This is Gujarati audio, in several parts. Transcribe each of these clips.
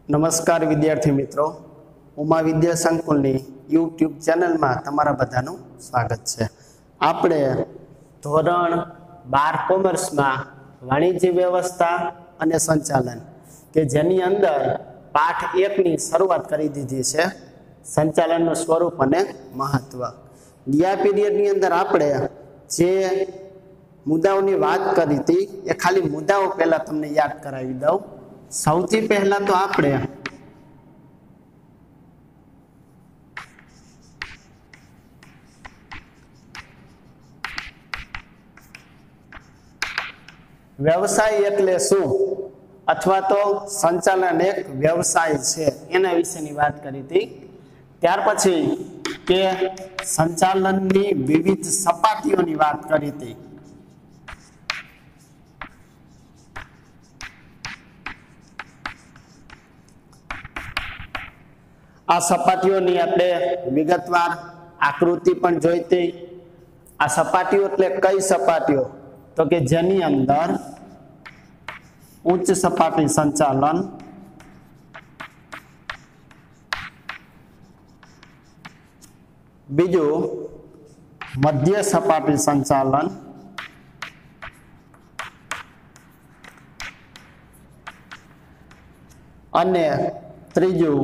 નમસ્કાર વિદ્યાર્થી મિત્રો, ઉમા વિદ્યા સંકુલની યુટ્યુબ ચેનલમાં તમારા બધાનું સ્વાગત છે। આપણે ધોરણ 12 કોમર્સમાં વાણિજ્ય વ્યવસ્થા અને સંચાલન કે જેની અંદર પાઠ 1 ની શરૂઆત કરી દીધી છે, સંચાલનનું સ્વરૂપ અને મહત્વ। ગયા પીરિયડની અંદર આપણે જે મુદ્દાઓની વાત કરી હતી એ ખાલી મુદ્દાઓ પહેલા તમને યાદ કરાવી દઉં। સૌથી પહેલા તો આપણે વ્યવસાય એટલે શું અથવા તો સંચાલન એક વ્યવસાય છે એના વિશેની વાત કરી હતી। ત્યાર પછી કે સંચાલનની વિવિધ સપાટીઓની વાત કરી હતી। આ સપાટીઓની આપણે વિગતવાર આકૃતિ પણ જોઈ હતી। આ સપાટીઓ એટલે કઈ સપાટીઓ? તો કે જેની અંદર ઉચ્ચ સપાટી સંચાલન, બીજું મધ્ય સપાટી સંચાલન અને ત્રીજું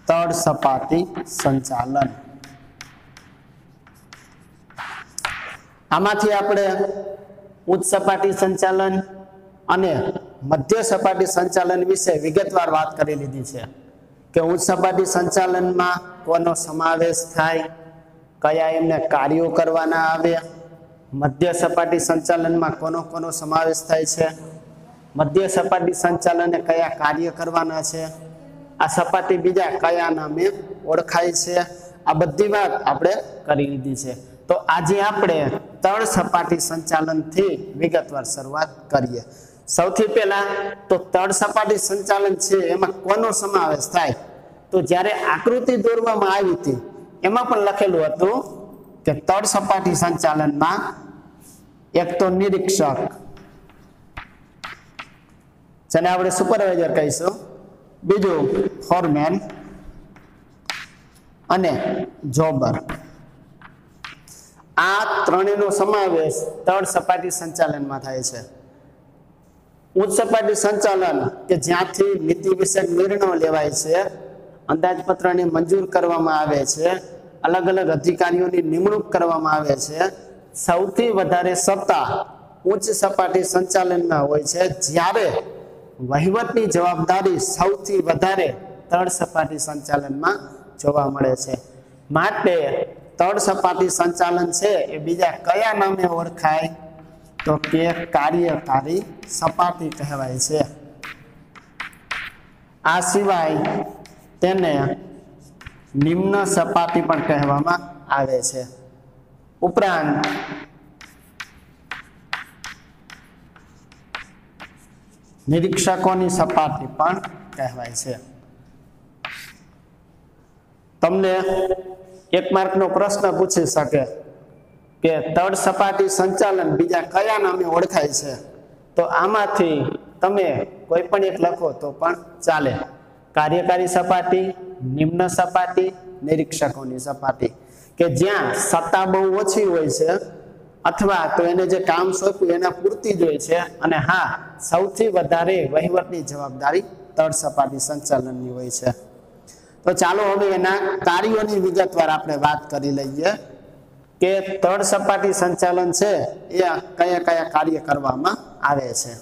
તળ સપાટી સંચાલન। આમાંથી આપણે ઉચ્ચ સપાટી સંચાલન અને મધ્ય સપાટી સંચાલન વિશે વિગતવાર વાત કરી લીધી છે કે ઉચ્ચ સપાટી સંચાલનમાં કોનો સમાવેશ થાય, કયા એમને કાર્યો કરવાના આવે, મધ્ય સપાટી સંચાલનમાં કોનો સમાવેશ થાય છે, મધ્ય સપાટી સંચાલને કયા કાર્ય કરવાના છે, આ સપાટી બીજા કયા નામે ઓળખાય છે, આ બધી વાત આપણે કરી લીધી છે। તો આજે આપણે તળ સપાટી સંચાલનથી વિગતવાર શરૂઆત કરીએ। સૌથી પહેલા તો તળ સપાટી સંચાલન છે એમાં કોનો સમાવેશ થાય? તો જ્યારે આકૃતિ દોરવામાં આવી હતી એમાં પણ લખેલું હતું કે તળ સપાટી સંચાલનમાં એક તો નિરીક્ષક, જેને આપણે સુપરવાઇઝર કહીશું, બીજું ફોરમેન અને જોબર। આ ત્રણેયનો સમાવેશ તળ સપાટી સંચાલનમાં થાય છે। ઉચ્ચ સપાટી સંચાલન કે જ્યાંથી નીતિ વિષયક નિર્ણયો લેવાય છે, અંદાજપત્રને મંજૂર કરવામાં આવે છે, અલગ અલગ અધિકારીઓની નિમણૂક કરવામાં આવે છે, સૌથી વધારે સત્તા ઉચ્ચ સપાટી સંચાલનમાં હોય છે, જ્યારે વહીવટની જવાબદારી સૌથી વધારે તળ સપાટી સંચાલનમાં જોવા મળે છે। માટે તળ સપાટી સંચાલન છે એ બીજા કયા નામે ઓળખાય? તો કે કાર્યકારી સપાટી કહેવાય છે। આ સિવાય તેને નિમ્ન સપાટી પણ કહેવામાં આવે છે। ઉપરાંત નિરીક્ષકોની સપાટી પણ કહેવાય છે। તમને એક માર્કનો પ્રશ્ન પૂછી શકે કે તળ સપાટી સંચાલન બીજા કયા નામે ઓળખાય છે? તો આમાંથી તમે કોઈ પણ એક લખો તો પણ ચાલે। કાર્યકારી સપાટી, નિમ્ન સપાટી, નિરીક્ષકોની સપાટી, કે જ્યાં સત્તા બહુ ઓછી હોય છે અથવા તો એને જે કામ સોંપ્યું એના પૂરતી જ હોય છે, અને હા, સૌથી વધારે વહીવટની જવાબદારી તળ સપાટી સંચાલનની હોય છે। તો ચાલો હવે એના કાર્યોની વિગતવાર આપણે વાત કરી લઈએ કે તળ સપાટી સંચાલન છે એ કયા કયા કાર્ય કરવામાં આવે છે।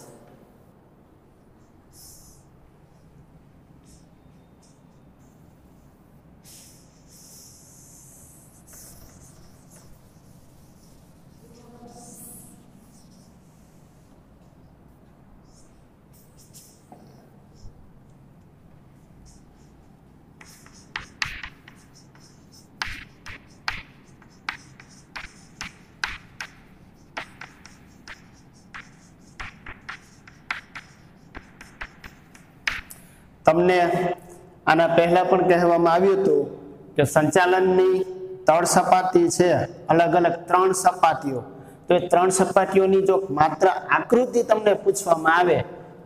તમને આના પહેલા પણ કહેવામાં આવ્યું હતું કે સંચાલનની તળ સપાટી છે અલગ અલગ 3 સપાટીઓ। તો એ 3 સપાટીઓની જો માત્ર આકૃતિ તમને પૂછવામાં આવે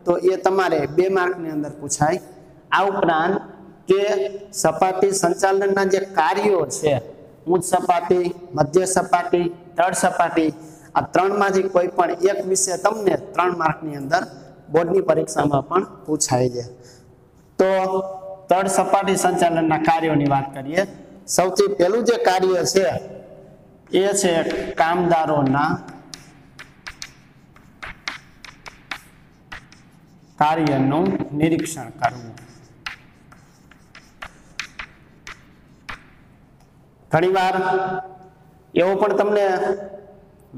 તો એ તમારે 2 માર્કની અંદર પૂછાય। આ ઉપરાંત કે સપાટી સંચાલનના જે કાર્યો છે, ઉચ્ચ સપાટી, મધ્ય સપાટી, તળ સપાટી, આ ત્રણમાંથી કોઈ પણ એક વિષય તમને 3 માર્કની અંદર બોર્ડની પરીક્ષામાં પણ પૂછાય છે। તો તળ સપાટી સંચાલનના કાર્યોની વાત કરીએ। સૌથી પહેલું જે કાર્ય છે એ છે કામદારોના કાર્યનું નિરીક્ષણ કરવું। ઘણીવાર એવો પણ તમને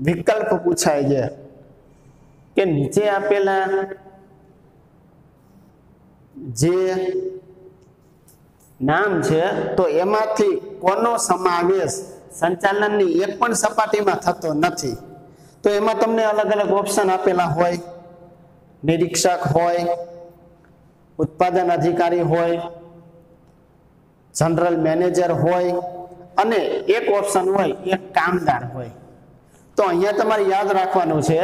વિકલ્પ પૂછાય છે કે નીચે આપેલા જે નામ છે તો એમાંથી કોનો સમાવેશ સંચાલનની એક પણ સપાટીમાં થતો નથી। તો એમાં તમને અલગ અલગ ઓપ્શન આપેલા હોય, નિરીક્ષક હોય, ઉત્પાદન અધિકારી હોય, જનરલ મેનેજર હોય અને એક ઓપ્શન હોય એક કામદાર હોય। તો અહીંયા તમારે યાદ રાખવાનું છે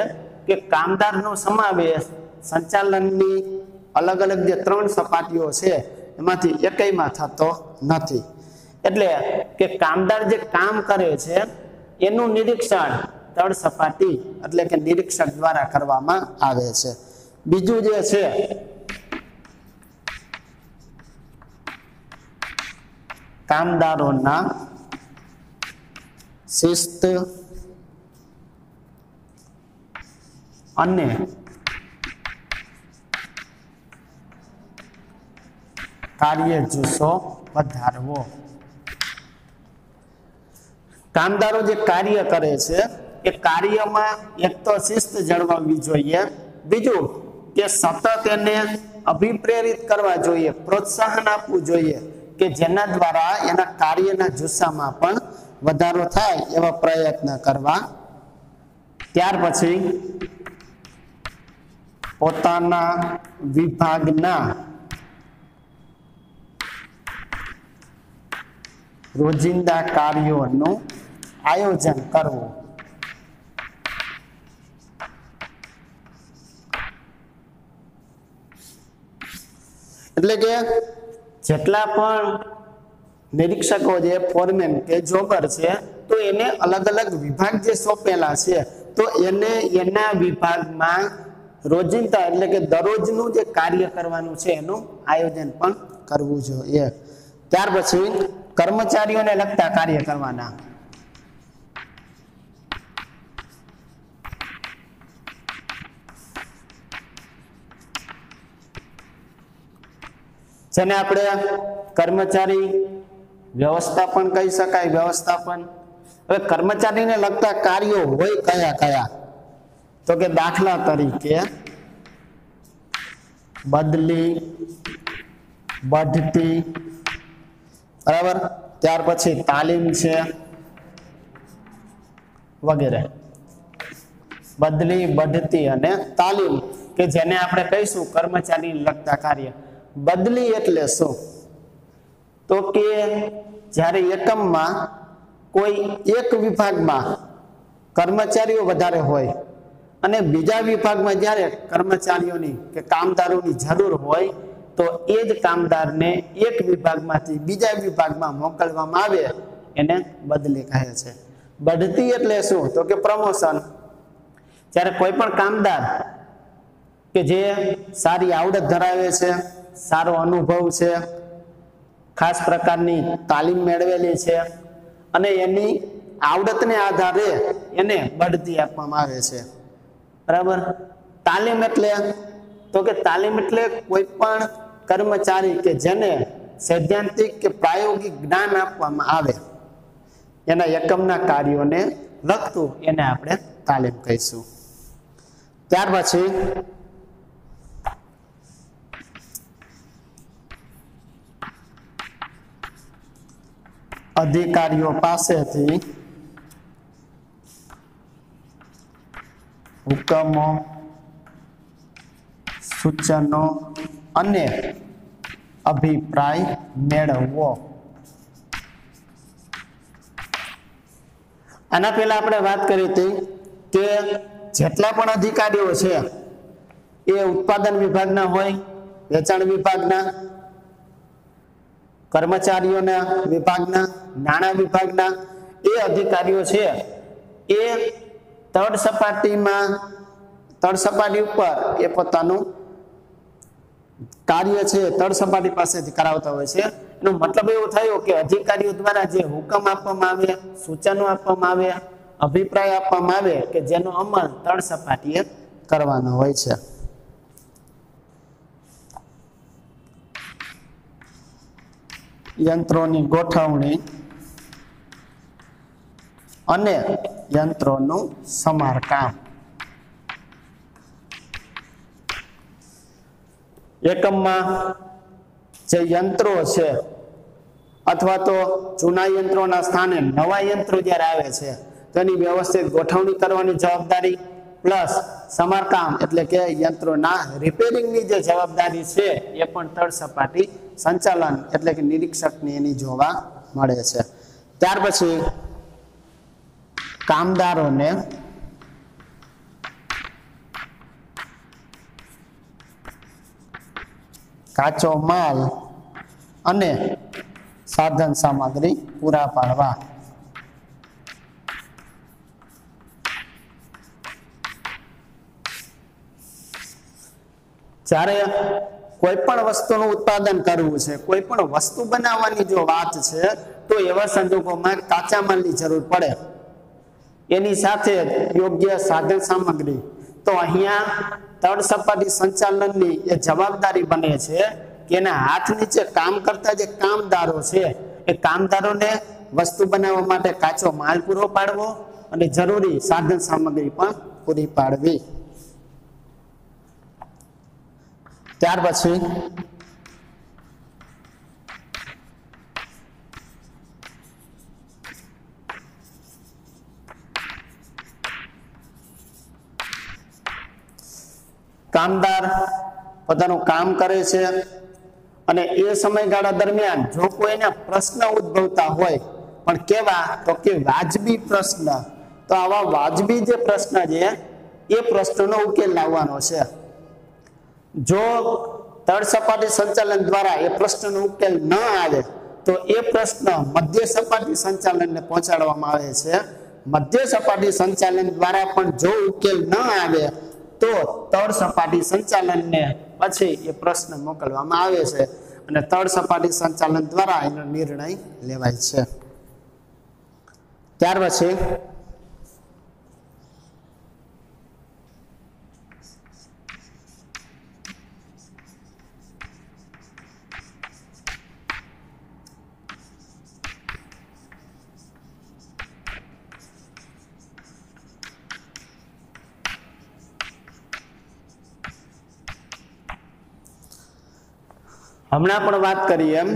કે કામદારનો સમાવેશ સંચાલનની અલગ અલગ જે 3 સપાટીઓ છે એમાંથી એકયમાં થતો નથી। એટલે કે કામદાર જે કામ કરે છે એનું નિરીક્ષણ તળ સપાટી એટલે કે નિરીક્ષક દ્વારા કરવામાં આવે છે। બીજું જે છે કામદારોના શિસ્ત અને કાર્ય જુસ્સો વધારવો। કામદારો જે કાર્ય કરે છે એ કાર્યમાં એક તો શિસ્ત જળવાવી જોઈએ, બીજું કે સતત એને અભિપ્રેરિત કરવા જોઈએ, પ્રોત્સાહન આપવું જોઈએ કે જેના દ્વારા એના કાર્યના જુસ્સામાં પણ વધારો થાય એવા પ્રયત્ન કરવા। ત્યાર પછી પોતાના વિભાગના રોજિંદા કાર્યોનું આયોજન કરવું। એટલે કે જેટલા પણ નિરીક્ષકો છે, ફોરમેન કે જોબર છે, તો એને અલગ અલગ વિભાગ જે સોંપેલા છે તો એને એના વિભાગમાં રોજિંદા એટલે કે દરરોજનું જે કાર્ય કરવાનું છે એનું આયોજન પણ કરવું જોઈએ। ત્યાર પછી કર્મચારીઓને લગતા કાર્ય કરવાના। જેને આપણે કર્મચારી વ્યવસ્થાપન કહી શકાય। વ્યવસ્થાપન હવે કર્મચારીને લગતા કાર્યો હોય કયા કયા, તો કે દાખલા તરીકે બદલી, બઢતી, બરાબર, ત્યાર પછી તાલીમ છે વગેરે। બદલી, બઢતી અને તાલીમ કે જેને આપણે કહીશું કર્મચારીને લગતા કાર્ય। બદલી એટલે શું? તો કે જ્યારે એકમમાં કોઈ એક વિભાગમાં કર્મચારીઓ વધારે હોય અને બીજા વિભાગમાં જ્યારે કર્મચારીઓની કે કામદારોની જરૂર હોય તો એ જ કામદારને એક વિભાગમાંથી બીજા વિભાગમાં મોકલવામાં આવે એને બદલી કહે છે। બઢતી એટલે શું? તો કે પ્રમોશન। જ્યારે કોઈ પણ કામદાર કે જે સારી આવડત ધરાવે છે, સારો અનુભવ છે, ખાસ પ્રકારની તાલીમ મેળવેલી છે અને એની આવડતને આધારે એને બઢતી આપવામાં આવે છે, બરાબર। તાલીમ એટલે તો કે તાલીમ એટલે કોઈ પણ કર્મચારી કે જેને સૈદ્ધાંતિક કે પ્રાયોગિક જ્ઞાન આપવામાં આવે એના એકમના કાર્યોને લગતું એને આપણે તાલીમ કહીશું। ત્યાર પછી અધિકારીઓ પાસેથી હુકમો, સૂચનો અને અભિપ્રાય મેળવવો। આના પહેલા આપણે વાત કરી હતી કે જેટલા પણ અધિકારીઓ છે એ ઉત્પાદન વિભાગના હોય, વેચાણ વિભાગના, કર્મચારીઓના વિભાગના, નાણાં વિભાગના એ અધિકારીઓ છે એ તળ સપાટી ઉપર એ પોતાનું કાર્ય છે તળ સપાટી પાસેથી કરાવતા હોય છે। એનો મતલબ એવો થયો કે અધિકારીઓ દ્વારા જે હુકમ આપવામાં આવે, સૂચનો આપવામાં આવે, અભિપ્રાય આપવામાં આવે કે જેનો અમલ તળ સપાટીએ કરવાનો હોય છે। યંત્રોની ગોઠવણી અને યંત્રોનું સમારકામ। એકમમાં જે યંત્રો છે અથવા તો જૂના યંત્રોના સ્થાને નવા યંત્રો જ્યારે આવે છે તો એની વ્યવસ્થિત ગોઠવણી કરવાની જવાબદારી પ્લસ સમારકામ એટલે કે યંત્રોના રિપેરિંગની જે જવાબદારી છે એ પણ તળ સપાટી સંચાલન એટલે કે નિરીક્ષકની એની જોવા મળે છે। ત્યાર પછી કામદારોને કાચો માલ અને સાધન સામગ્રી પૂરા પાડવા। જ્યારે કોઈ પણ વસ્તુનું ઉત્પાદન કરવું છે, કોઈ પણ વસ્તુ બનાવવાની જો વાત છે તો એવા સંજોગોમાં કાચા માલની જરૂર પડે, એની સાથે યોગ્ય સાધન સામગ્રી। તો અહીંયા તળ સપાટી સંચાલનની એ જવાબદારી બને છે કે એના હાથ નીચે કામ કરતા જે કામદારો છે એ કામદારોને વસ્તુ બનાવવા માટે કાચો માલ પૂરો પાડવો અને જરૂરી સાધન સામગ્રી પણ પૂરી પાડવી। ત્યાર પછી કામદાર પોતાનું કામ કરે છે અને એ સમયગાળા દરમિયાન જો કોઈને પ્રશ્ન ઉદ્ભવતા હોય પણ કેવા તો કે વાજબી પ્રશ્ન, તો આવા વાજબી જે પ્રશ્ન છે એ પ્રશ્નનો ઉકેલ લાવવાનો છે। જો તળ સપાટી સંચાલન દ્વારા એ પ્રશ્નનો ઉકેલ ન આવે તો એ પ્રશ્ન મધ્ય સપાટી સંચાલનને પહોંચાડવામાં આવે છે। મધ્ય સપાટી સંચાલન દ્વારા પણ જો ઉકેલ ન આવે તો તળ સપાટી સંચાલનને પછી એ પ્રશ્ન મોકલવામાં આવે છે અને તળ સપાટી સંચાલન દ્વારા એનો નિર્ણય લેવાય છે। ત્યાર પછી હમણાં પણ વાત કરી એમ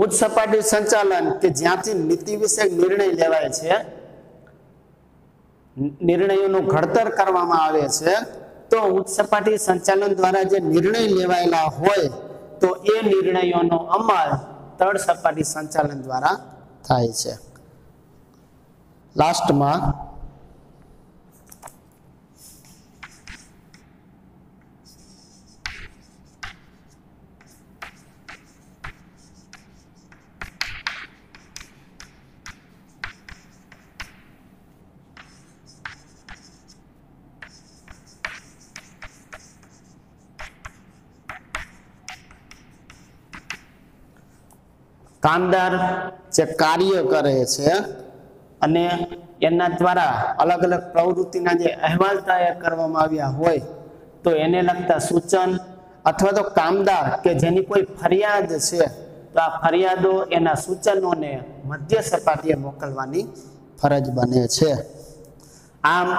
ઉચ્ચ સપાટી સંચાલન કે જ્યાંથી નીતિ વિષયક નિર્ણય લેવાય છે, નિર્ણયોનું ઘડતર કરવામાં આવે છે, તો ઉચ્ચ સપાટી સંચાલન દ્વારા જે નિર્ણય લેવાયેલા હોય તો એ નિર્ણયોનો અમલ તળ સપાટી સંચાલન દ્વારા થાય છે। લાસ્ટમાં કામદાર જે કાર્ય કરે છે અને એના દ્વારા અલગ અલગ પ્રવૃત્તિના જે અહેવાલ તૈયાર કરવામાં આવ્યા હોય તો એને લગતા સૂચન અથવા તો કામદાર કે જેની કોઈ ફરિયાદ છે તો આ ફરિયાદો એના સૂચનોને મધ્ય સપાટીએ મોકલવાની ફરજ બને છે। આમ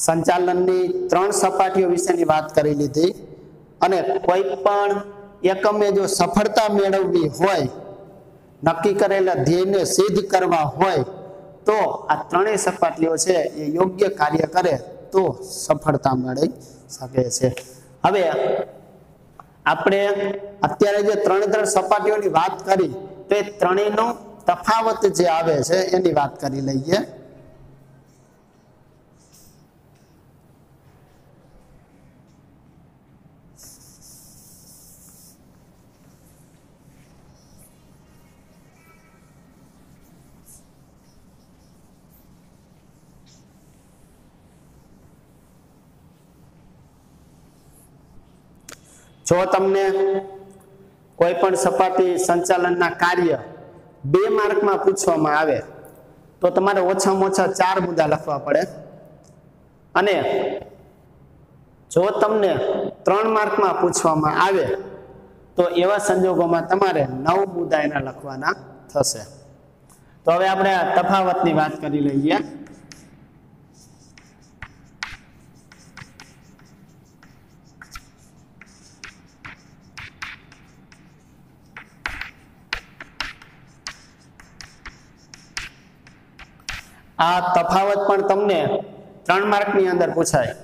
સંચાલનની 3 સપાટીઓ વિશેની વાત કરી લીધી અને કોઈ પણ એકમે જો સફળતા મેળવવી હોય, નક્કી કરેલા ધ્યેયને સિદ્ધ કરવા હોય તો આ 3 સપાટીઓ છે એ યોગ્ય કાર્ય કરે તો સફળતા મળી શકે છે। હવે આપણે અત્યારે જે 3 સપાટીઓની વાત કરી તો એ ત્રણેયનો તફાવત જે આવે છે એની વાત કરી લઈએ। જો તમને કોઈ પણ સપાટી સંચાલનના કાર્ય 2 માર્કમાં પૂછવામાં આવે તો તમારે ઓછામાં ઓછા 4 મુદ્દા લખવા પડે અને જો તમને 3 માર્કમાં પૂછવામાં આવે તો એવા સંજોગોમાં તમારે 9 મુદ્દા એના લખવાના થશે. તો હવે આપણે આ તફાવતની વાત કરી લઈએ. આ તફાવત પણ તમને 3 માર્કની અંદર પૂછાય,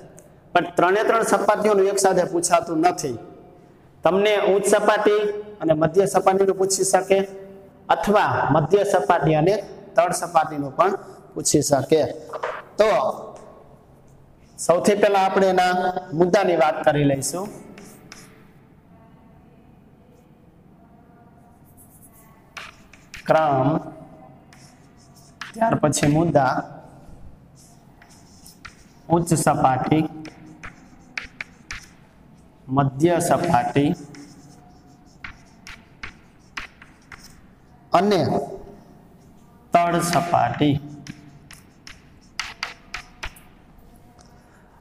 પણ 3 સપાટીઓનું એક સાથે પૂછાતું નથી. તમને ઉચ્ચ સપાટી અને મધ્ય સપાટીનું પૂછી શકે અથવા મધ્ય સપાટી અને તળ સપાટીનું પણ પૂછી શકે. તો સૌથી પહેલા આપણે એના મુદ્દાની વાત કરી લઈશું. ક્રમ, ત્યાર પછી મુદ્દા, ઉચ્ચ સપાટી, મધ્ય સપાટી અને તળ સપાટી.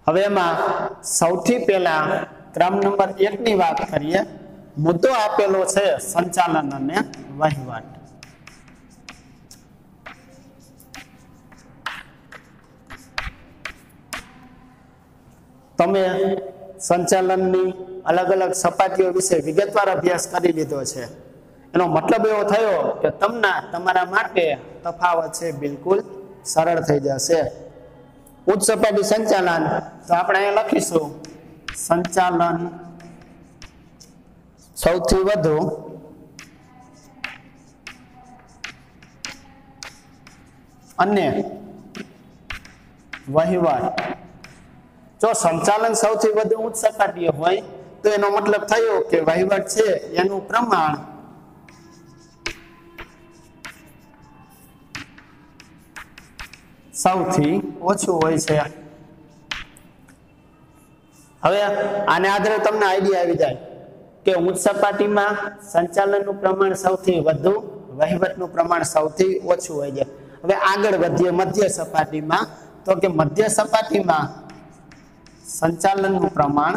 હવે એમાં સૌથી પહેલા ક્રમ નંબર 1 ની વાત કરીએ. મુદ્દો આપેલો છે સંચાલન અને વહીવટ. તમે સંચાલનની અલગ અલગ સપાટીઓ વિશે વિગતવાર અભ્યાસ કરી લીધો છે. એનો મતલબ એવો થયો કે તમારા માટે તફાવત છે બિલકુલ સરળ થઈ જશે. ઉચ્ચ સપાટી સંચાલન, તો આપણે અહીં લખીશું સંચાલન સૌથી વધુ અને વહીવટ. જો સંચાલન સૌથી વધુ ઉચ્ચ સપાટીએ હોય તો એનો મતલબ થયો કે વહીવટ છે એનું પ્રમાણ સૌથી ઓછું હોય છે. હવે આને આધારે તમને આઈડિયા આવી જાય કે ઉચ્ચ સપાટીમાં સંચાલનનું પ્રમાણ સૌથી વધુ, વહીવટનું પ્રમાણ સૌથી ઓછું હોય છે. હવે આગળ વધીએ મધ્ય સપાટીમાં, તો કે મધ્ય સપાટીમાં સંચાલનનું પ્રમાણ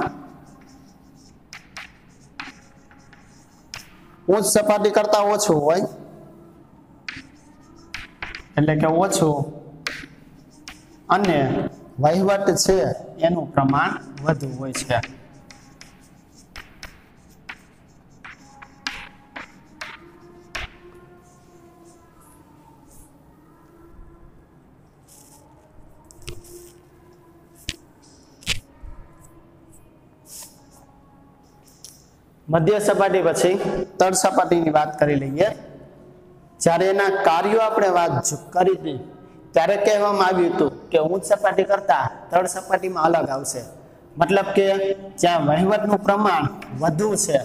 ઉચ્ચ સપાટી કરતા ઓછું હોય, એટલે કે ઓછું, અને વહીવટ છે એનું પ્રમાણ વધુ હોય છે. મધ્ય સપાટી પછી તળ સપાટીની વાત કરી લઈએ. જ્યારે એના કાર્યો આપણે વાત કરી હતી ત્યારે કહેવામાં આવ્યું હતું કે ઉચ્ચ સપાટી કરતા તળ સપાટીમાં અલગ આવશે. મતલબ કે જ્યાં વહીવટનું પ્રમાણ વધુ છે,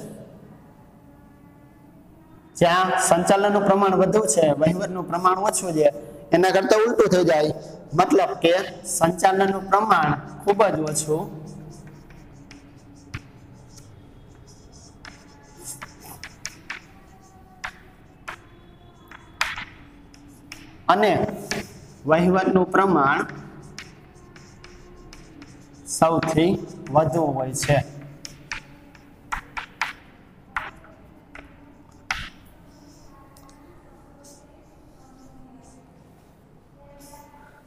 જ્યાં સંચાલનનું પ્રમાણ વધુ છે, વહીવટનું પ્રમાણ ઓછું છે, એના કરતા ઉલટું થઈ જાય. મતલબ કે સંચાલનનું પ્રમાણ ખૂબ જ ઓછું અને વહીવટનું પ્રમાણ સૌથી વધુ હોય છે.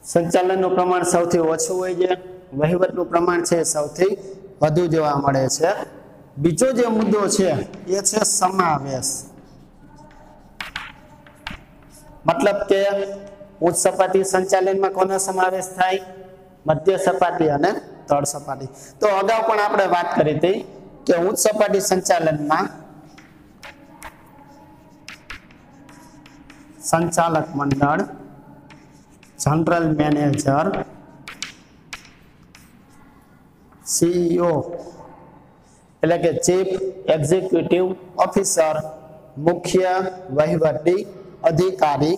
સંચાલનનું પ્રમાણ સૌથી ઓછું હોય છે, વહીવટનું પ્રમાણ છે સૌથી વધુ જોવા મળે છે. બીજો જે મુદ્દો છે એ છે સમાવેશ. મતલબ કે ઉચ્ચ સપાટી સંચાલનમાં કોનો સમાવેશ થાય? મધ્ય સપાટી અને તળ સપાટી. તો અગાઉ પણ આપણે વાત કરી હતી કે ઉચ્ચ સપાટી સંચાલનમાં સંચાલક મંડળ, જનરલ મેનેજર, CEO એટલે કે ચીફ એક્ઝિક્યુટિવ ઓફિસર, મુખ્ય વહીવટી અધિકારી,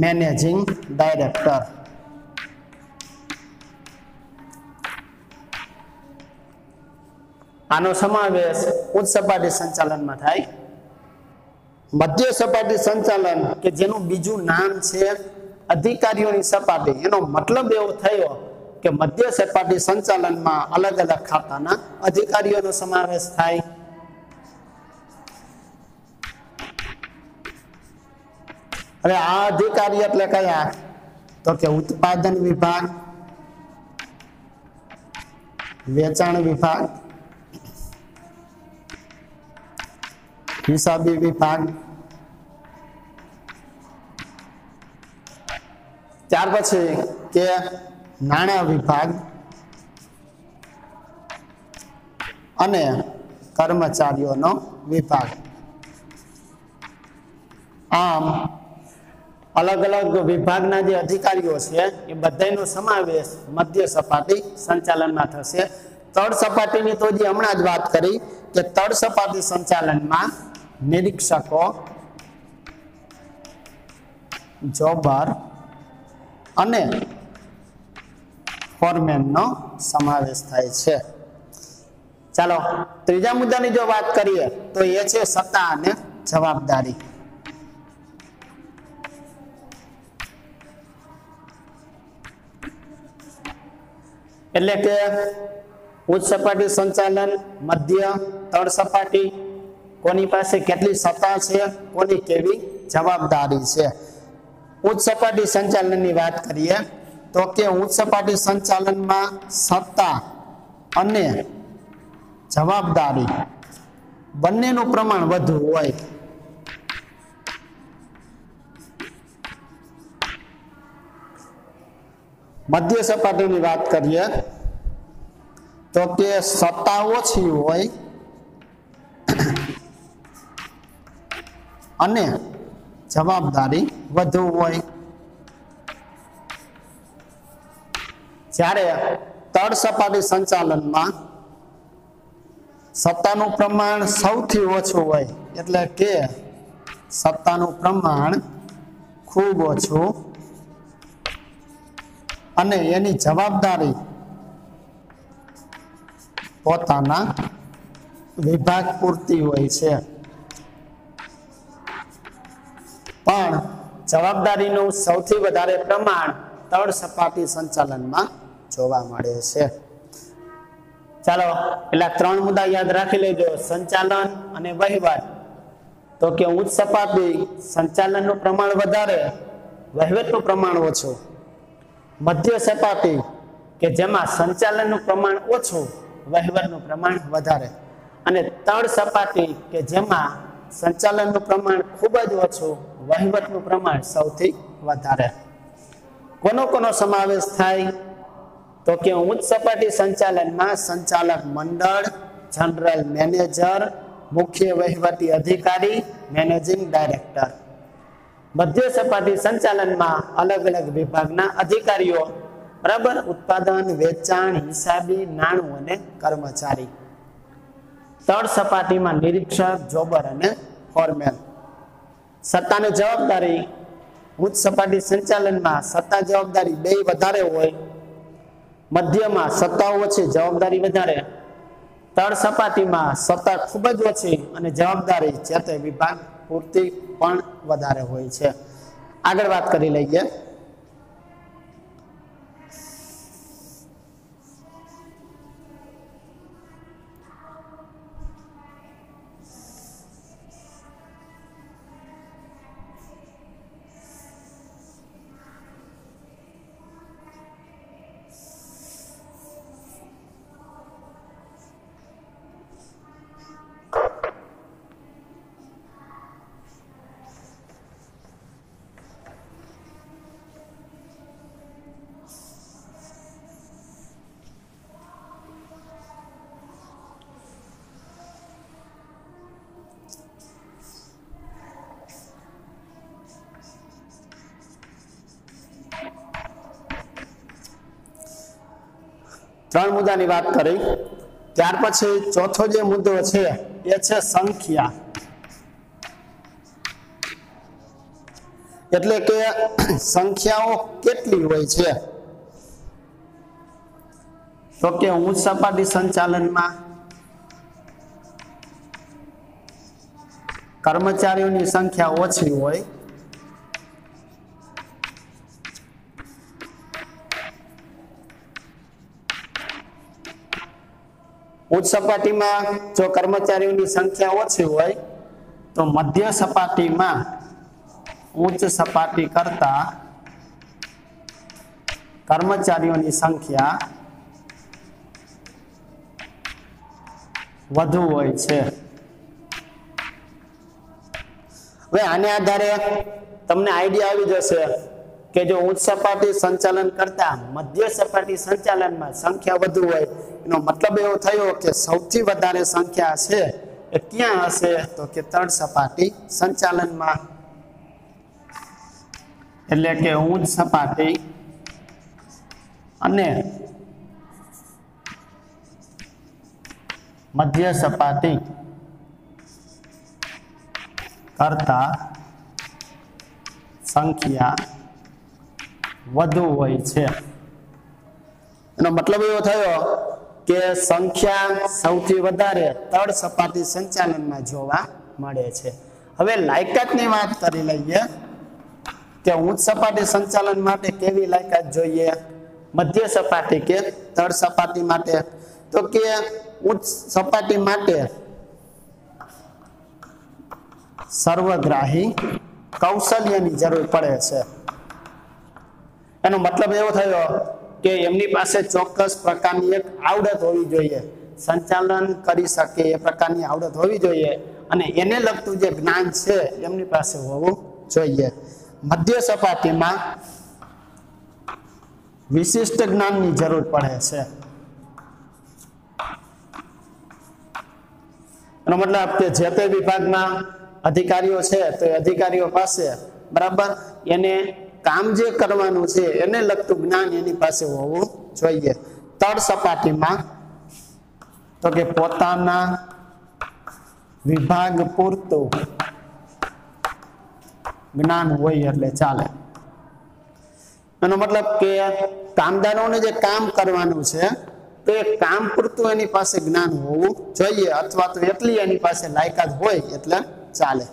મેનેજિંગ ડાયરેક્ટર. આનો સમાવેશ ઉચ્ચ સપાટી સંચાલનમાં થાય। મધ્ય સપાટી સંચાલન કે જેનું બીજું નામ છે અધિકારીઓની સપાટી, એનો મતલબ એવો થયો કે મધ્ય સપાટી સંચાલનમાં અલગ અલગ ખાતાના અધિકારીઓનો સમાવેશ થાય। હવે આ અધિકારી એટલે કયા? તો કે ઉત્પાદન વિભાગ, વેચાણ વિભાગ, હિસાબી વિભાગ, ત્યાર પછી કે નાણાં વિભાગ અને કર્મચારીઓનો વિભાગ। આમ અલગ અલગ વિભાગના જે અધિકારીઓ છે એ બધાનો સમાવેશ મધ્ય સપાટી સંચાલનમાં થશે। તળ સપાટીની તો જે હમણાં જ વાત કરી કે તળ સપાટી સંચાલનમાં નિરીક્ષકો, જોબર અને ફોરમેનનો સમાવેશ થાય છે। ચાલો ત્રીજા મુદ્દાની જો વાત કરીએ તો એ છે સત્તા અને જવાબદારી। એટલે કે ઉચ્ચ સપાટી સંચાલન, મધ્ય, તળ સપાટી, કોની પાસે કેટલી સત્તા છે, કોની કેવી જવાબદારી છે। ઉચ્ચ સપાટી સંચાલનની વાત કરીએ તો કે ઉચ્ચ સપાટી સંચાલનમાં સત્તા અને જવાબદારી બંનેનું પ્રમાણ વધુ હોય। મધ્ય સપાટીની વાત કરીએ તો કે સત્તા ઓછી હોય અને જવાબદારી વધુ હોય। જ્યારે તળ સપાટી સંચાલનમાં સત્તાનું પ્રમાણ સૌથી ઓછું હોય, એટલે કે સત્તાનું પ્રમાણ ખૂબ ઓછું અને એની જવાબદારી પોતાના વિભાગ પૂરતી હોય છે, પણ જવાબદારીનું સૌથી વધારે પ્રમાણ તળ સપાટી સંચાલનમાં જોવા મળે છે। ચાલો પેલા ત્રણ મુદ્દા યાદ રાખી લેજો, સંચાલન અને વહીવટ। તો કે ઉચ્ચ સપાટી સંચાલનનું પ્રમાણ વધારે, વહીવટનું પ્રમાણ ઓછું। મધ્ય સપાટી કે જેમાં સંચાલનનું પ્રમાણ ઓછું, વહીવટનું પ્રમાણ વધારે। અને તળ સપાટી કે જેમાં સંચાલનનું પ્રમાણ ખૂબ જ ઓછું, વહીવટનું પ્રમાણ સૌથી વધારે। કોનો કોનો સમાવેશ થાય? તો કે ઉચ્ચ સપાટી સંચાલનમાં સંચાલક મંડળ, જનરલ મેનેજર, મુખ્ય વહીવટી અધિકારી, મેનેજિંગ ડાયરેક્ટર। મધ્ય સપાટી સંચાલનમાં અલગ અલગ વિભાગના અધિકારીઓ, બરાબર, ઉત્પાદન, વેચાણ, હિસાબી, નાણું અને કર્મચારી। તળ સપાટીમાં નિરીક્ષક, જોબર અને ફોરમેન। સત્તાની જવાબદારી ઉચ્ચ સપાટી સંચાલનમાં સત્તા જવાબદારી બે વધારે હોય, મધ્યમાં સત્તા ઓછી, જવાબદારી વધારે। તળ સપાટીમાં સત્તા ખૂબ જ ઓછી અને જવાબદારી જે તે વિભાગ પૂરતી પણ વધારે હોય છે। આગળ વાત કરી લઈએ। ત્રણ મુદ્દાની વાત કરી, ત્યાર પછી ચોથો જે મુદ્દો છે એ છે સંખ્યા। એટલે કે સંખ્યાઓ કેટલી હોય છે? તો કે ઉચ્ચ સપાટી સંચાલનમાં કર્મચારીઓની સંખ્યા ઓછી હોય ઉચ્ચ સપાટીમાં જો કર્મચારીઓની સંખ્યા ઓછી હોય તો મધ્ય સપાટીમાં ઉચ્ચ સપાટી કરતા કર્મચારીઓની સંખ્યા વધુ હોય છે। હવે આને આધારે તમને આઈડિયા આવી જશે કે જો ઉચ્ચ સપાટી સંચાલન કરતા મધ્ય સપાટી સંચાલનમાં સંખ્યા વધુ હોય એનો મતલબ એવો થયો કે સૌથી વધારે સંખ્યા છે એ ક્યાં હશે તો કે તળ સપાટી સંચાલનમાં, એટલે કે ઉચ્ચ સપાટી અને મધ્ય સપાટી કરતા સંખ્યા વધુ હોય છે। એનો મતલબ એવો થયો કે સંખ્યા સૌથી વધારે તળ સપાટી સંચાલનમાં જોવા મળે છે। હવે લાયકાતની વાત કરી લઈએ કે ઉચ્ચ સપાટી સંચાલન માટે કેવી લાયકાત જોઈએ, મધ્ય સપાટી કે તળ સપાટી માટે, તો કે ઉચ્ચ સપાટી માટે સર્વગ્રાહી કૌશલ્યની જરૂર પડે છે। એનો મતલબ એવો થયો કે એમની પાસે ચોક્કસ પ્રકારની એક આવડત હોવી જોઈએ, સંચાલન કરી શકે એ પ્રકારની આવડત હોવી જોઈએ અને એને લગતું જે જ્ઞાન છે એમની પાસે હોવું જોઈએ। મધ્ય સપાટીમાં વિશિષ્ટ જ્ઞાનની જરૂર પડે છે। એનો મતલબ કે જે તે વિભાગના અધિકારીઓ છે તો એ અધિકારીઓ પાસે બરાબર એને કામ જે કરવાનું છે એને લગતું જ્ઞાન એની પાસે હોવું જોઈએ। તળ સપાટીમાં તો કે પોતાના વિભાગ પૂરતું જ્ઞાન હોય એટલે ચાલે। એનો મતલબ કે કામદારોને જે કામ કરવાનું છે તો એ કામ પૂરતું એની પાસે જ્ઞાન હોવું જોઈએ અથવા તો એટલી એની પાસે લાયકાત હોય એટલે ચાલે।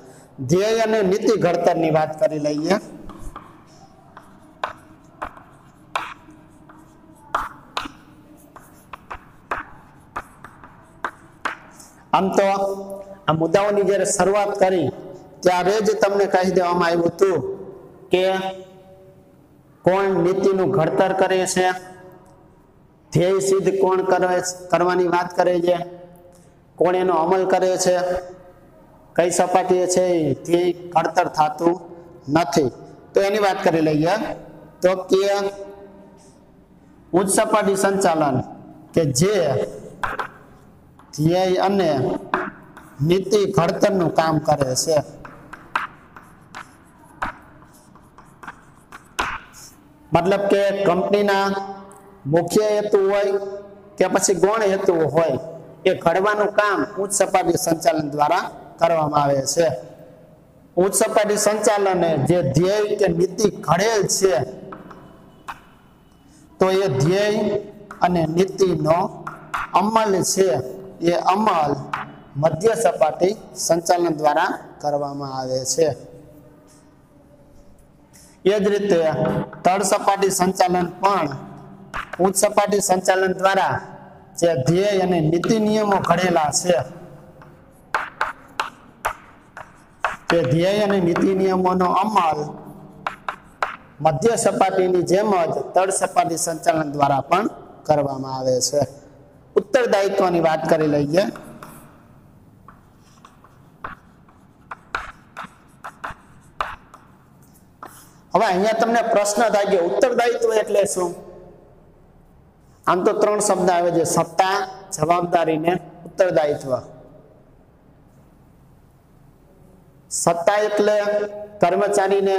ધ્યેય અને નીતિ ઘડતરની વાત કરી લઈએ। આમ તો આ મુદ્દાઓની જ્યારે શરૂઆત કરી ત્યારે જ તમને કહી દેવામાં આવ્યું હતું કે કોણ નીતિનું ઘડતર કરે છે, ધ્યેય સિદ્ધ કોણ કરવાની વાત કરે છે, કોણ એનો અમલ કરે છે, કઈ સપાટીએ છે ધ્યેય ઘડતર થતું નથી, તો એની વાત કરી લઈએ। તો કે ઉચ્ચ સપાટી સંચાલન કે જે ધ્યેય અને નીતિ ઘડતરનું કામ કરે છે, મતલબ કે કંપનીના મુખ્ય હેતુ હોય કે પછી ગૌણ હેતુ હોય એ ઘડવાનું કામ ઉચ્ચ સપાટી સંચાલન દ્વારા કરવામાં આવે છે। ઉચ્ચ સપાટી સંચાલને જે ધ્યેય કે નીતિ ઘડેલ છે તો એ ધ્યેય અને નીતિનો અમલ છે એ અમલ મધ્ય સપાટી સંચાલન દ્વારા કરવામાં આવે છે। એ જ રીતે તળ સપાટી સંચાલન પણ ઉચ્ચ સપાટી સંચાલન દ્વારા જે ધ્યેય અને નીતિ નિયમો ઘડેલા છે તે ધ્યેય અને નીતિ નિયમોનો અમલ મધ્ય સપાટીની જેમ જ તળ સપાટી સંચાલન દ્વારા પણ કરવામાં આવે છે। ઉત્તરદાયિત્વની વાત કરી લઈએ। હવે અહીંયા તમને પ્રશ્ન થાય કે ઉત્તરદાયિત્વ એટલે શું? આમ તો ત્રણ શબ્દ આવે છે, સત્તા, જવાબદારી ને ઉત્તરદાયિત્વ। સત્તા એટલે કર્મચારીને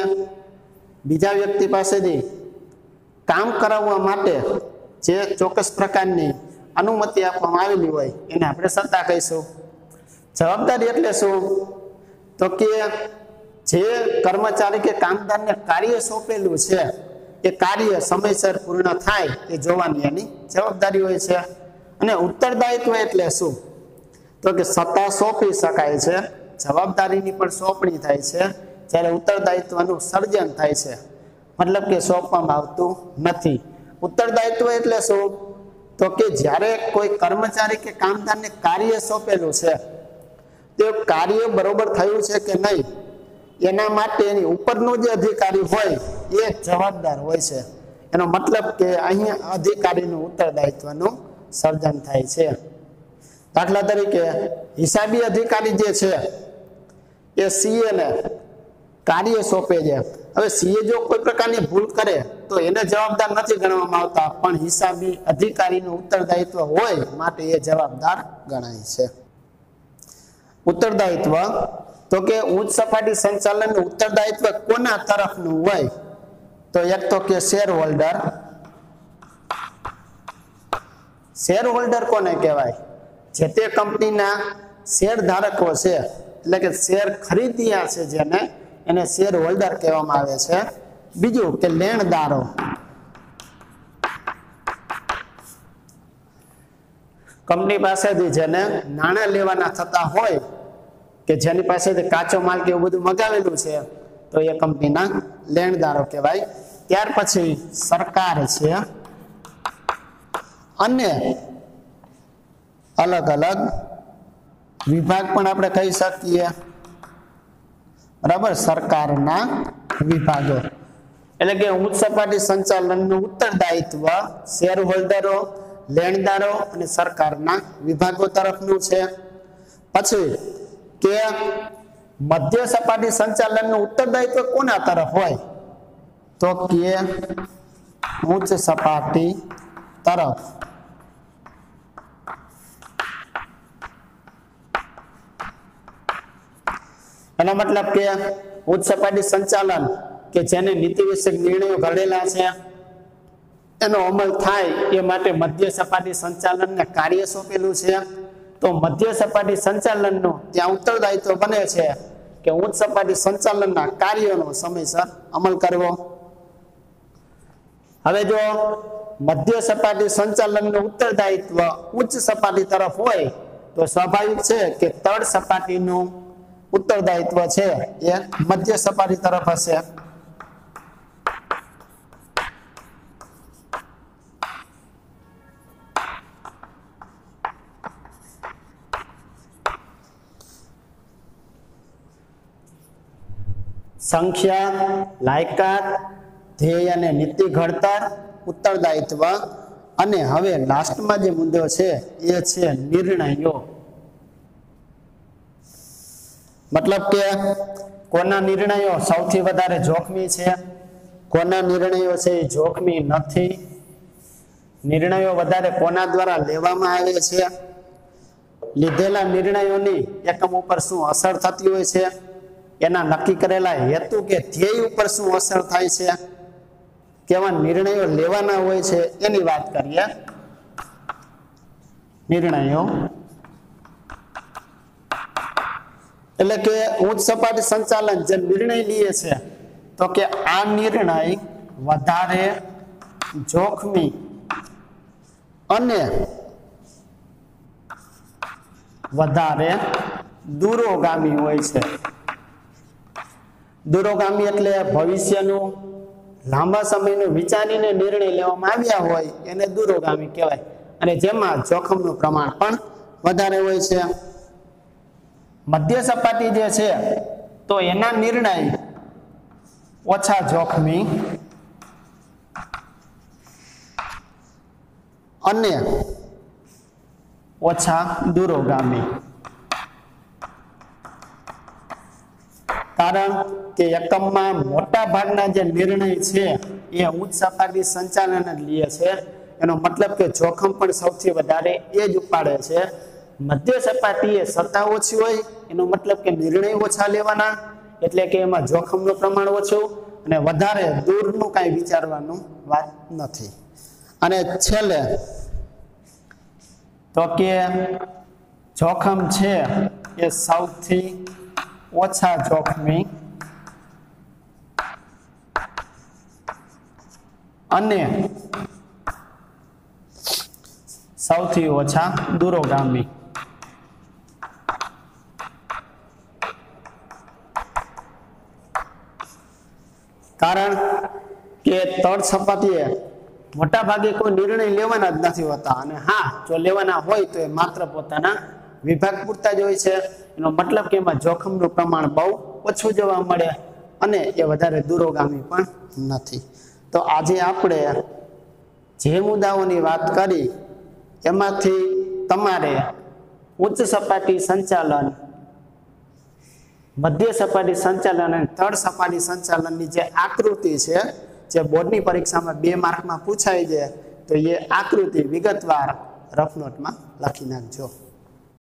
બીજા વ્યક્તિ પાસેથી કામ કરાવવા માટે જે ચોક્કસ પ્રકારની અનુમતિ આપવામાં આવેલી હોય એને આપણે સત્તા કહીશું। જવાબદારી એટલે શું? તો કે જે કર્મચારી કે કામદારને કાર્ય સોંપેલું છે એ કાર્ય સમયસર પૂર્ણ થાય એ જોવાની એની જવાબદારી હોય છે। અને ઉત્તરદાયિત્વ એટલે શું? તો કે સત્તા સોંપી શકાય છે જવાબદારીની પણ સોંપણી થાય છે, જ્યારે ઉત્તરદાયિત્વનું સર્જન થાય છે, મતલબ કે સોંપવામાં આવતું નથી. ઉત્તરદાયિત્વ એટલે શું? તો કે જ્યારે કોઈ કર્મચારી કે કામદારને કાર્ય સોંપેલું છે, તે કાર્ય બરોબર થયું છે કે નહીં એના માટે એની ઉપરનો જે અધિકારી હોય એ જવાબદાર હોય છે. એનો મતલબ કે અહીંયા અધિકારીનું ઉત્તરદાયિત્વનું સર્જન થાય છે. દાખલા તરીકે હિસાબી અધિકારી જે છે એ સીએ ને કાર્ય સોંપે છે. હવે સીએ જો કોઈ પ્રકારની ભૂલ કરે તો એને જવાબદાર નથી ગણવામાં આવતા, પણ હિસાબી અધિકારીનું ઉત્તરદાયિત્વ હોય માટે એ જવાબદાર ગણાય છે. ઉત્તરદાયિત્વ તો કે ઉચ્ચ સપાટી સંચાલનનું ઉત્તરદાયિત્વ કોના તરફનું હોય? તો એક તો કે શેર હોલ્ડર. શેર હોલ્ડર કોને કહેવાય? જે તે કંપનીના શેર ધારકો છે, એટલે કે શેર ખરીદ્યા છે જેને, એને શેર હોલ્ડર કહેવામાં આવે છે. બીજું કે લેણદારો. કંપની પાસેથી જેને નાણાં લેવાના થતા હોય, કે જેની પાસેથી કાચો માલ કે એવું બધું મગાવેલું છે, તો એ કંપનીના લેણદારો કહેવાય. ત્યાર પછી સરકાર છે, અને અલગ અલગ વિભાગ પણ આપણે કહી શકીએ, બરાબર, સરકારના વિભાગો. એટલે કે ઉચ્ચ સપાટી સંચાલનનું ઉત્તરદાયિત્વ શેર હોલ્ડરો, લેણદારો અને સરકારના વિભાગો તરફનું છે. પછી કે મધ્ય સપાટી સંચાલનનું ઉત્તરદાયિત્વ કોના તરફ હોય? તો કે ઉચ્ચ સપાટી તરફ. એનો મતલબ કે ઉચ્ચ સપાટી સંચાલન કે જેને નીતિ વિષયક નિર્ણયો ઘડેલા છે એનો અમલ થાય એ માટે મધ્ય સપાટી સંચાલનને કાર્ય સોંપેલું છે. તો મધ્ય સપાટી સંચાલનનું ત્યાં ઉત્તરદાયિત્વ બને છે કે ઉચ્ચ સપાટી સંચાલનના કાર્યોનો સમયસર અમલ કરવો. હવે જો મધ્ય સપાટી સંચાલનનું ઉત્તરદાયિત્વ ઉચ્ચ સપાટી તરફ હોય તો સ્વાભાવિક છે કે તળ સપાટીનું ઉત્તરદાયિત્વ છે એ મધ્ય સપાટી તરફ હશે. સંખ્યા, લાયકાત, ધ્યેય અને નીતિ ઘડતર, ઉત્તરદાયિત્વ, અને હવે લાસ્ટમાં જે મુદ્દો છે એ છે નિર્ણયો. મતલબ કે કોના નિર્ણયો સૌથી વધારે જોખમી છે, કોના નિર્ણયો છે એ જોખમી નથી, નિર્ણયો વધારે કોના દ્વારા લેવામાં આવે છે, લીધેલા નિર્ણયોની એકમ ઉપર શું અસર થતી હોય છે, એના નક્કી કરેલા હેતુ કે ધ્યેય ઉપર શું અસર થાય છે, કેવા નિર્ણયો લેવાના હોય છે એની વાત કરીએ. નિર્ણયો એટલે કે ઉચ્ચ સપાટી સંચાલન જે નિર્ણય લે છે તો કે આ નિર્ણય વધારે જોખમી અને વધારે દૂરોગામી હોય છે. દૂરોગામી એટલે ભવિષ્યનું લાંબા સમયનું વિચારીને નિર્ણય લેવામાં આવ્યા હોય એને દૂરોગામી કહેવાય, અને જેમાં જોખમનું પ્રમાણ પણ વધારે હોય છે. મધ્ય સપાટી જે છે તો એના નિર્ણય ઓછા જોખમી અને ઓછા દૂરોગામી. કારણ કે એકમમાં મોટા ભાગના જે નિર્ણય છે એ ઉચ્ચ સપાટી સંચાલન જ લે છે. એનો મતલબ કે જોખમ પણ સૌથી વધારે એ જ ઉપાડે છે. મધ્ય સપાટીએ સત્તા ઓછી હોય એનો મતલબ કે નિર્ણય ઓછા લેવાના, એટલે કે એમાં જોખમનું પ્રમાણ ઓછું અને વધારે દૂરનું કાંઈ વિચારવાનું વાત નથી. અને છેલ્લે તો કે જોખમ છે એ સૌથી ઓછા જોખમી અને સૌથી ઓછા દૂરોગામી. કારણ કે તળ સપાટીએ મોટા ભાગે કોઈ નિર્ણય લેવાના જ નથી હોતા, અને હા જો લેવાના હોય તો એ માત્ર પોતાના વિભાગ પૂરતા જ હોય છે. એનો મતલબ કે એમાં જોખમનું પ્રમાણ બહુ ઓછું જોવા મળે અને એ વધારે દૂરોગામી પણ નથી. તો આજે આપણે જે મુદ્દાઓની વાત કરી એમાંથી તમારે ઉચ્ચ સપાટી સંચાલન, મધ્ય સપાટી સંચાલન અને તળ સપાટી સંચાલનની જે આકૃતિ છે, જે બોર્ડની પરીક્ષામાં 2 માર્કમાં પૂછાય છે, તો એ આકૃતિ વિગતવાર રફ નોટમાં લખી નાખજો.